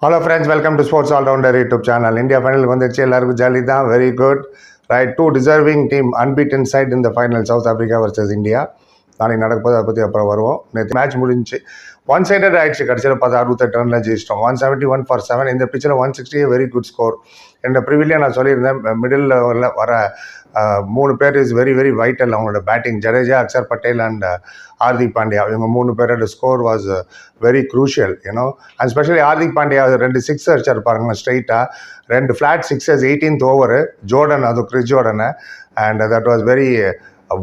Hello friends, welcome to Sports All Rounder YouTube channel. India final வந்துச்சு எல்லாருக்கும் jolly தான். Very good right. Two deserving team unbeaten side இந்த final, South Africa versus India. நாளைக்கு நடக்க போது அதை பற்றி அப்புறம் வருவோம். நேற்று மேட்ச் முடிஞ்சு ஒன் சைடட் ஆயிடுச்சு. கடைசியில் 68 ரனில் ஜெயிச்சிட்டோம். 171 for 7. இந்த பிச்சில் 160 வெரி குட் ஸ்கோர். என்னோட ப்ரிவிலியாக நான் சொல்லியிருந்தேன், மிடில் வர 3 பேர் இஸ் வெரி வெரி வைட்டல். அவங்களோட பேட்டிங், ஜடேஜா, அக்ஷர் பட்டேல் அண்ட் ஹார்திக் பாண்டியா, இவங்க 3 பேரோட score was very crucial you know. And specially Hardik Pandya 2 six அடிச்சார் பாருங்க ஸ்ட்ரைட்டாக, 2 flat sixes 18th over. Jordan, அது Chris Jordan. And that was very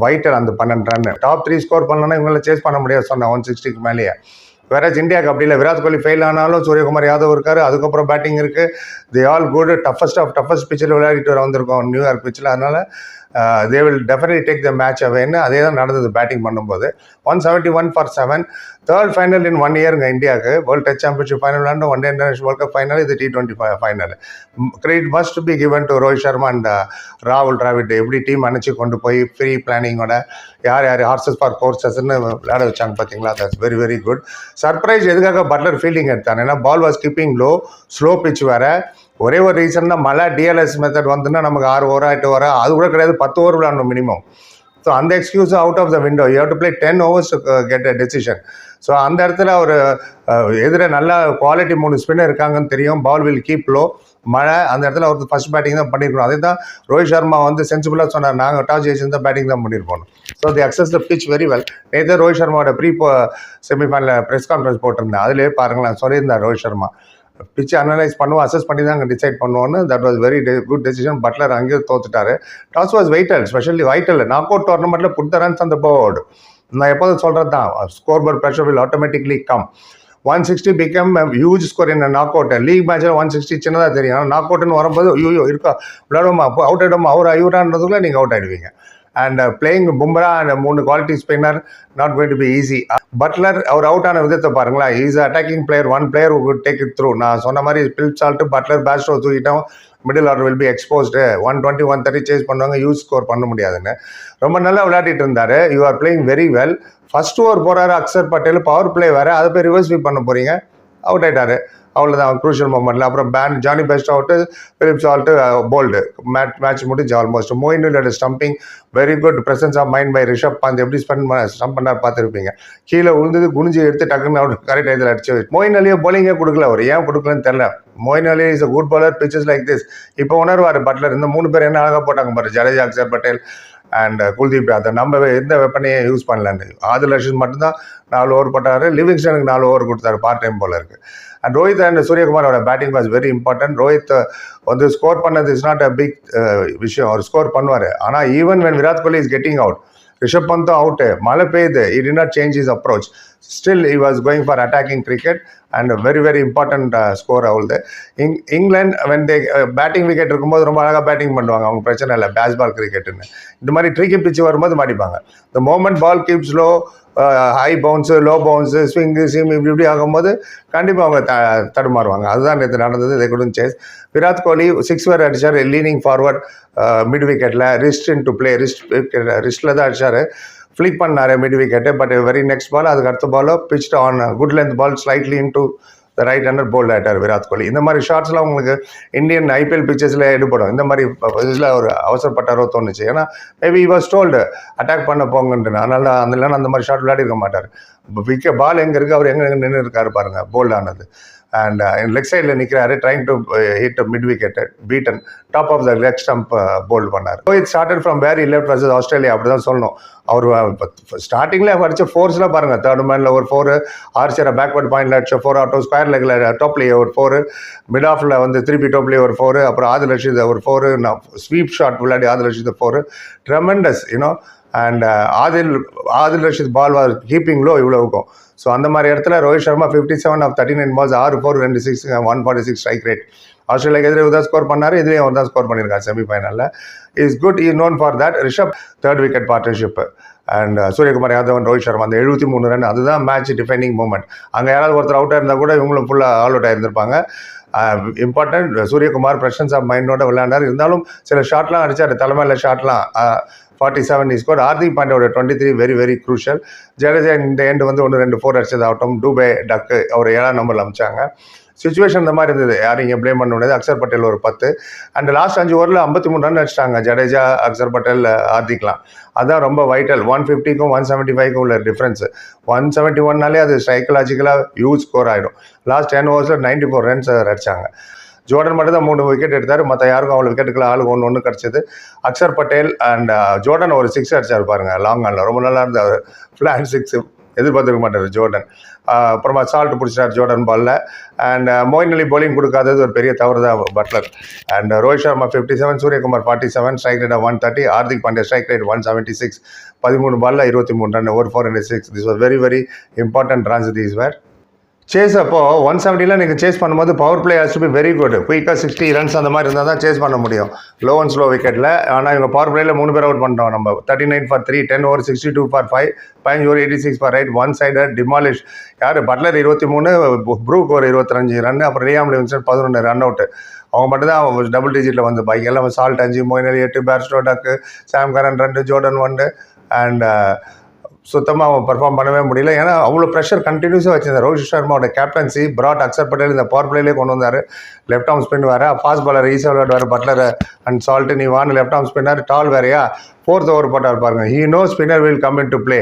vital. அந்த 12 ரன் டாப் 3 ஸ்கோர் பண்ணலன்னா இவங்கள சேஸ் பண்ண முடியாது சொன்னேன் 160க்கு மேலேயே. வேற இந்தியாவுக்கு அப்படி இல்லை. விராட் கோலி ஃபெயில் ஆனாலும் சூரியகுமார் யாதவ் இருக்காரு, அதுக்கப்புறம் பேட்டிங் இருக்குது. They all good. டஃபஸ்ட் பிச்சில் விளையாடிட்டு வந்திருக்கோம் நியூயார்க் பிச்சில். அதனால் they will definitely take the match அவேன்னு அதே தான் நடந்தது பேட்டிங் பண்ணும்போது. 171 for 7. தேர்ட் ஃபைனல் இன் 1 இயருங்க இந்தியாவுக்கு. வேர்ல்டு டெஸ்ட் சாம்பியன்ஷிப் ஃபைனல் விளாண்டு, one day international world cup final, இது T20 ஃபைனல். Credit must be given to Rohit Sharma and ராகுல் டிராவிட். எப்படி டீம் அனுப்பிச்சு கொண்டு போய் ஃப்ரீ பிளானிங்கோட யார் ஹார்சஸ் ஃபார் கோர்சஸ்ன்னு விளையாட வச்சாங்க பார்த்தீங்களா. That's very very good. Surprise எதுக்காக பட்லர் ஃபீல்டிங் எடுத்தாங்க, ஏன்னா ball was keeping low, slow pitch வேறு. ஒரே ஒரு ரீசன் தான், மழை டிஎல்எஸ் மெத்தட் வந்துன்னா நமக்கு 6 ஓவரா 8 ஓவரா அது கூட கிடையாது, 10 ஓவர் விளாடணும் மினிமம். ஸோ அந்த excuse out of the window. You have to play 10 overs to get a decision. So அந்த இடத்துல ஒரு எதிர நல்ல குவாலிட்டி 3 ஸ்பின்னர் இருக்காங்கன்னு தெரியும். Ball will keep low. மழை, அந்த இடத்துல ஒரு ஃபர்ஸ்ட் பேட்டிங் தான் பண்ணியிருக்கணும். அதே தான் ரோஹித் சர்மா சென்சிபிளாக சொன்னார், நாங்கள் டாஸ் ஜெயிச்சிருந்தா பேட்டிங் தான் பண்ணியிருப்போம். So the access the pitch very well. நேற்று ரோஹித் சர்மாவோட செமிஃபைனலில் ப்ரெஸ் கான்ஃபரன்ஸ் போட்டிருந்தேன், அதிலே பாருங்களேன் சொல்லியிருந்தார் ரோஹித் சர்மா, பிச்சு அனலைஸ் பண்ணுவோம், அசஸ் பண்ணி தான் அங்கே டிசைட் பண்ணுவோன்னு. That was very good decision. Buttler அங்கேயும் தோத்துட்டாரு. Toss was vital, specially vital. Knock out டோர்னமெண்ட்டில் புட் த ரன்ஸ் அந்த போர்டு. நான் எப்போதும் சொல்கிறது தான், scoreboard pressure will automatically come. 160 become huge score in knock out. League மேட்சில் 160 சின்னதாக தெரியும், ஆனால் நாக் அவுட்னு வரும்போது ஐயோ இருக்கா விளையாடுவோமா, அவுட் ஆகிடுமா, ஐவரான்றதுக்குள்ளே நீங்கள் அவுட் ஆகிடுவீங்க. And playing Bumrah and 3 quality spinner, not going to be easy. Buttler அவர் அவுட் ஆன விதத்தை பாருங்களா. Is attacking player, one player would take it through. நான் சொன்ன மாதிரி பில் சால்ட்டு, பட்லர், பேஸ்டோ தூக்கிட்டோம், middle order will be exposed. 120 130 chase பண்ணுவாங்க, use score பண்ண முடியாதுன்னு. ரொம்ப நல்லா விளையாடிட்டு இருந்தார். You are playing very well. First over போகிறாரு அக்ஷர் பட்டேல், பவர் பிளே வேறு, அதை போய் ரிவர்ஸ் ஸ்வீப் பண்ண போகிறீங்க, அவுட் ஆகிட்டாரு. அவ்வளோதான் க்ரூஷியல் மூமெண்ட்டில். அப்புறம் ஜானி பெஸ்ட் அவுட்டு, பிலிப்ஸ் ஆல்ட்டு போல்டு. மேட்ச் முடிஞ்சு ஆல்மோஸ்ட். மொயின் அலியோட stumping very good. Presence of mind by Rishabh Pant. எப்படி ஸ்டம்ப் பண்ணார் பார்த்துருப்பீங்க. கீழே விழுந்தது, குனிஞ்சு எடுத்து டக்குன்னு அவுட் கரெக்ட் இதில் அடிச்சு. மொயின் அலியை போலிங்கே கொடுக்கல, அவர் ஏன் கொடுக்கலன்னு தெரியல. Moeen Ali is a good bowler, pitches like this. இப்போ உணர்வார் பட்லர். இந்த 3 பேர் என்ன அழகாக போட்டாங்க பாரு, ஜடேஜா, அக்ஷர் பட்டேல் அண்ட் குல்தீப் யாதவ். நம்ம எந்த வெப்பனையும் யூஸ் பண்ணலன்னு. ஆதில் ரஷீத் மட்டும்தான் 4 ஓவர் போட்டார். லிவிங்ஸ்டனுக்கு 4 ஓவர் கொடுத்தாரு, பார்ட் டைம் போல இருக்குது. அண்ட் ரோஹித் அண்ட் சூரியகுமாரோட batting was very important. Rohit score பண்ணது இஸ் நாட் அ பிக் விஷயம், அவர் ஸ்கோர் பண்ணுவார். ஆனால் even when Virat Kohli is getting out, Rishabh பந்தும் அவுட்டு, மழை பெய்யுது, he did not change his approach. Still he was going for attacking cricket and a very very important score அவளுது. இங்கிலாந்து when they பேட்டிங் விக்கெட் இருக்கும்போது ரொம்ப அழகாக பேட்டிங் பண்ணுவாங்க, அவங்க பிரச்சனை இல்லை, பேஸ்பால் கிரிக்கெட்டுன்னு. இந்த மாதிரி ட்ரீக்கி பிச்சு வரும்போது மாட்டிப்பாங்க. The moment ball keeps low, high bounce, low bounce, swing, seam இப்படி ஆகும்போது கண்டிப்பாக அவங்க தடுமாறுவாங்க. அதுதான் நேற்று நடந்தது. they couldn't chase. Virat Kohli 6 where அடித்தார், லீனிங் ஃபார்வர்ட் மிட் விக்கெட்டில். ரிஸ்ட் இன் டு பிளே, ரிஸ்ட்டில் தான் அடித்தார். ஃப்ளிக் பண்ணார் mid wicket. But very next ball, அதுக்கு அடுத்த பாலோ pitched on good length ball, slightly in to the right hander, bowled ஆகிட்டார் விராட் கோலி. இந்த மாதிரி ஷார்ட்ஸ்லாம் உங்களுக்கு இந்தியன் ஐபிஎல் பிச்சர்ஸில் எடுப்படும். இந்த மாதிரி இதில் ஒரு அவசரப்பட்டாரோ தோணுச்சு. ஏன்னா maybe he was told attack பண்ண போங்கன்ட்டு. அதனால அந்த மாதிரி ஷார்ட் விளையாடிருக்க மாட்டார். பால் எங்கே இருக்குது, அவர் எங்கே நின்று இருக்காரு பாருங்கள், போல்ட் ஆனது. அண்ட் லெக் சைடில் நிற்கிறாரு, trying to hit mid wicket, beaten, top of the leg stump bowled பண்ணார். Rohit started from where he left versus Australia, அப்படி தான் சொல்லணும். அவர் ஸ்டார்டிங்கில் அடித்த ஃபோர்ஸ்லாம் பாருங்கள். தேர்ட் மேனில் ஒரு 4, ஆர்ச்சரை பேக்வர்ட் பாயிண்டில் அடிச்ச 4 ஆட்டோ, ஸ்கொயர் லெக்கில் டாப்லேயே ஒரு 4, மிட் ஆஃபில் திருப்பி டாப்லேயே ஒரு 4, அப்புறம் ஆதில் ரஷீத் ஒரு 4, ஸ்வீப் ஷாட் விளையாடி Adil Rashid 4, tremendous you know. And Adil Rashid ball was keeping low இவ்வளோக்கும். ஸோ அந்த மாதிரி இடத்துல Rohit Sharma 57 of 39 balls, 6 4 2 6, 146 strike rate. ஆஸ்திரேலியாவுக்கு எதிரே தான் ஸ்கோர் பண்ணார், இதுலேயும் அவர் தான் ஸ்கோர் பண்ணியிருக்காரு செமிஃபைனலில். Is good, is known for that. Rishabh 3rd wicket partnership. And Suryakumar Yadav, Rohit Sharma அந்த 73 ரன், அதுதான் மேட்ச் டிஃபைனிங் மூமெண்ட். அங்கே யாராவது ஒருத்தர் அவுட்டாக இருந்தால் கூட இவங்களும் ஃபுல்லாக ஆல் அவுட் ஆகிருந்திருப்பாங்க. இம்பார்ட்டன்ட். சூரியகுமார் பிரசன்ஸ் ஆஃப் மைண்டோட விளையாண்டார். இருந்தாலும் சில ஷாட்லாம் அடித்தார், தலைமையில் ஷாட்லாம் 47 he scored. ஹார்திக் பாண்டியோட 23 வெரி வெரி க்ரூஷியல். ஜடேஜா இந்த எண்டு 1 2 4 அடிச்சதாகட்டும். டூபே டக்கு அவர் 7ஆம் நம்பரில் அமிச்சாங்க. சுச்சுவேஷன் இந்த மாதிரி இருந்தது. யாரும் இங்கே ப்ளேம் பண்ண முடியாது. அக்ஷர் பட்டேல் ஒரு 10 அண்ட் லாஸ்ட் 5 ஓவரில் 53 ரன் அடிச்சிட்டாங்க ஜடேஜா, அக்ஷர் பட்டேல், ஹார்திக்லாம். அதுதான் ரொம்ப வைட்டல். 150க்கும் 175க்கும் உள்ள டிஃப்ரென்ஸ். 171னாலே அது சைக்கலாஜிக்கலாக ஹியூஜ் ஸ்கோர் ஆகிடும். லாஸ்ட் 10 ஓவர்ஸில் 94 ரன்ஸ் அடிச்சாங்க. ஜோர்டன் மட்டும் தான் 3 விக்கெட் எடுத்தார். மற்ற யாருக்கும் அவ்வளோ விக்கெட்டுக்குள்ள ஆளுக்கு ஒன்று கிடச்சிது. அக்ஷர் பட்டேல் அண்ட் ஜோர்டன் ஒரு 6 அடிச்சார் பாருங்க லாங் ஆனில். ரொம்ப நல்லா இருந்த ஃப்ளாட் 6 எதிர்பார்த்துக்க மாட்டார் ஜோர்டன். அப்புறமா சால்ட் பிடிச்சார் ஜோர்டன் பாலில். அண்ட் மொயின் அலி பவுலிங் கொடுக்காதது ஒரு பெரிய தவறு தான் Buttler. And Rohit Sharma 57, Suryakumar 47, strike rate 130, Hardik Pandya strike rate 176, 13 பாலில் 23 ரன், ஒரு 4 and 6. This was very very important runs these were. Chase அப்போ 170 நீங்கள் சேஸ் பண்ணும்போது power play has to be very good. குயிக்காக 60 ரன்ஸ் அந்த மாதிரி இருந்தால் தான் சேஸ் பண்ண முடியும் லோ அண்ட் ஸ்லோ விக்கெட்டில். ஆனால் இவங்க பவர் பிளேயில் 3 பேர் அவுட் பண்ணிட்டோம் நம்ம. 39 for 3, 10 over 62 for 5, 15 over 86 for 8, one cider demolish. யார் பட்லர் 23, ப்ரூக் ஒரு 25 ரன், அப்புறம் லியாம் லிவிங்ஸ்டன் 11 ரன் அவுட். அவங்க மட்டும் தான் டபுள் டிஜிட்டில் வந்து பாக்கி எல்லாம் சால்ட் 5, மொயின் அலி 8, பேர்ஸ்டோ டக்கு, சாம் கரன் 2, ஜோர்டன் 1 அண்ட் சுத்தமாக அவன் பர்ஃபார்ம் பண்ணவே முடியல. ஏன்னா அவ்வளோ ப்ரெஷர் கண்டினியூஸாக வச்சிருந்தார். ரோஹித் சர்மாவோட கேப்டன்சி பிராட் அக்ஷர் பட்டேல் இந்த பவர் பிளேலே கொண்டு வந்தார். லெஃப்ட் ஆர்ம் ஸ்பின் வேறு, ஃபாஸ்ட் பாலர் ஈஸியாக விளையாடுவார் பட்லர் அண்ட் சால்ட். நீ வான்னு லெஃப்ட் ஆர்ம் ஸ்பின்னர் டால் வேறையா 4th ஓவர் போட்டார் பாருங்க. He no spinner will come in to play.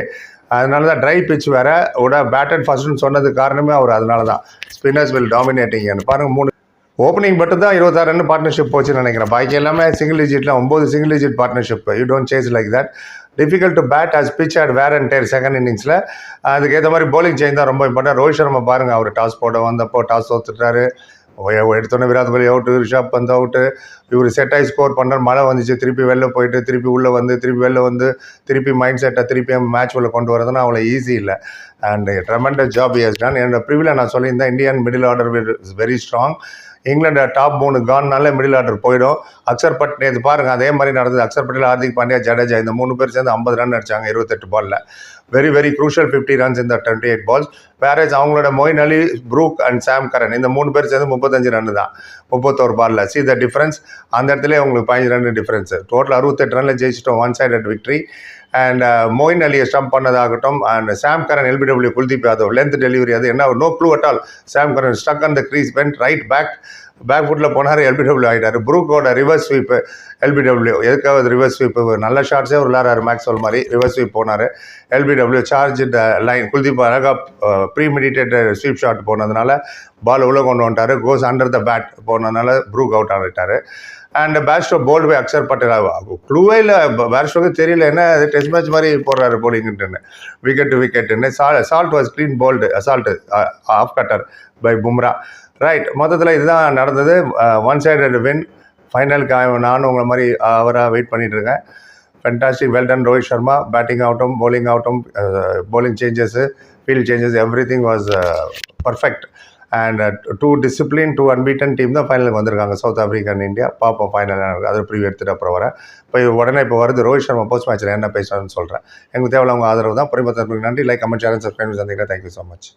அதனால தான் ட்ரை பிச் வேறு பேட்டட் ஃபர்ஸ்ட்னு சொன்னது காரணமே அவர். அதனால தான் ஸ்பின்னர்ஸ் வில் டாமினேட்டிங் பாருங்கள். 3 ஓப்பனிங் மட்டும் தான் 26 ரன் பார்ட்னர்ஷிப் போச்சுன்னு நினைக்கிறேன். பாக்கி எல்லாமே சிங்கிள் டிஜிட்டில் 9 single digit partnership. You don't chase like that. Difficult to bat as pitch at wear and tear second இன்னிங்ஸில். அதுக்கேற்ற மாதிரி பவுலிங் சேஞ்ச் தான் ரொம்ப இம்பார்ட்டன்ட். ரோஹித் சர்மா பாருங்கள், அவர் டாஸ் போட வந்தப்போ டாஸ் தோத்துட்டாரு. எடுத்தோன்னே விராட் கோலி அவுட்டு, ரிஷப் பந்த் அவுட்டு. இவர் செட் ஆகி ஸ்கோர் பண்ணார். மழை வந்துச்சு, திருப்பி வெளில போயிட்டு திருப்பி உள்ளே வந்து திருப்பி வெளில வந்து திருப்பி மைண்ட் செட்டை திருப்பி மேட்ச் உள்ள கொண்டு வரதுன்னா அவ்வளோ ஈஸி இல்லை. And tremendous job he has done. என்னோட ப்ரிவியில் நான் சொல்லியிருந்தேன், Indian middle order is very strong. இங்கிலாந்து டாப் 3 கான்னாலே மிடில் ஆர்டர் போயிடும். அக்ஷர் பட்டேல் இது பாருங்கள், அதே மாதிரி நடந்தது. அக்ஷர் பட்டேல், ஹார்திக் பாண்டியா, ஜடேஜா இந்த 3 பேர் சேர்ந்து 50 ரன் அடிச்சாங்க 28 பாலில். வெரி வெரி க்ரூஷியல் 50 runs இந்த 28 balls. வேறேஜ் அவங்களோட மொயின் அலி, ப்ரூக் அண்ட் சாம் கரன் இந்த 3 பேர் சேர்ந்து 35 ரன் தான் 31 பாலில். See the difference. அந்த இடத்துல உங்களுக்கு 15 ரன் டிஃப்ரென்ஸ். டோட்டல் 68 ரனில் ஜெயிச்சிட்டோம். One sided victory. And Moeen அலியை ஸ்டம்ப் பண்ணதாகட்டும். And Sam Curran LBW Kuldeep Yadav length delivery. அது என்ன no clue at all. Sam Curran stuck on the crease, went right back ஃபுட்டில் போனார், LBW ஆகிட்டார். ப்ரூக்கோட ரிவர்ஸ் ஸ்வீப்பு LBW. எதுக்காவது ரிவர்ஸ் ஸ்வீப்பு நல்ல ஷாட்ஸே விளாட்றாரு மேக்ஸ்வெல் மாதிரி. ரிவர்ஸ் ஸ்வீப் போனார். LBW charge line. குல்தீப் அழகாக ப்ரீமெடிட்டேட் ஸ்வீப் ஷாட் போனதுனால பால் உள்ளே கொண்டு வந்துட்டார். கோஸ் அண்டர் த பேட் போனதுனால ப்ரூக் அவுட் ஆகிட்டார். And Bairstow bowled by Akshar Patel. க்ளூவே இல்லை பேர்ஸ்டோக்கு, தெரியல என்ன டெஸ்ட் மேட்ச் மாதிரி போடுறாரு போலிங்குன்னு. விக்கெட் டு விக்கெட்டுன்னு. Salt was clean bowled. அசால்ட் off cutter by Bumrah. Right, மொத்தத்தில் இதுதான் நடந்தது. One sided win. ஃபைனலுக்கு நானும் உங்களை மாதிரி அவராக வெயிட் பண்ணிகிட்டு இருக்கேன். Fantastic, well done Rohit Sharma. Batting ஆகட்டும், bowling ஆகட்டும், bowling changes, field changes, every thing was perfect. And 2 discipline 2 unbeaten team தான் ஃபைனலுக்கு வந்திருக்காங்க, சவுத் ஆஃப்ரிக்கா அண்ட் இந்தியா. பார்ப்போம் ஃபைனல். அதை ப்ரிவியூ எடுத்துகிட்டு அப்புறம் வரேன். இப்போ வருது ரோஹித் சர்மா போஸ்ட் மேட்ச்சில் என்ன பேசுகிறான்னு சொல்கிறேன். எங்களுக்கு தேவையில்ல உங்கள் ஆதரவு தான். பொறுமைத்தன்மைக்கு நன்றி. லைக், கமெண்ட், ஷேர், சப்ஸ்கிரைப் சந்திக்கிறேன். Thank you so much.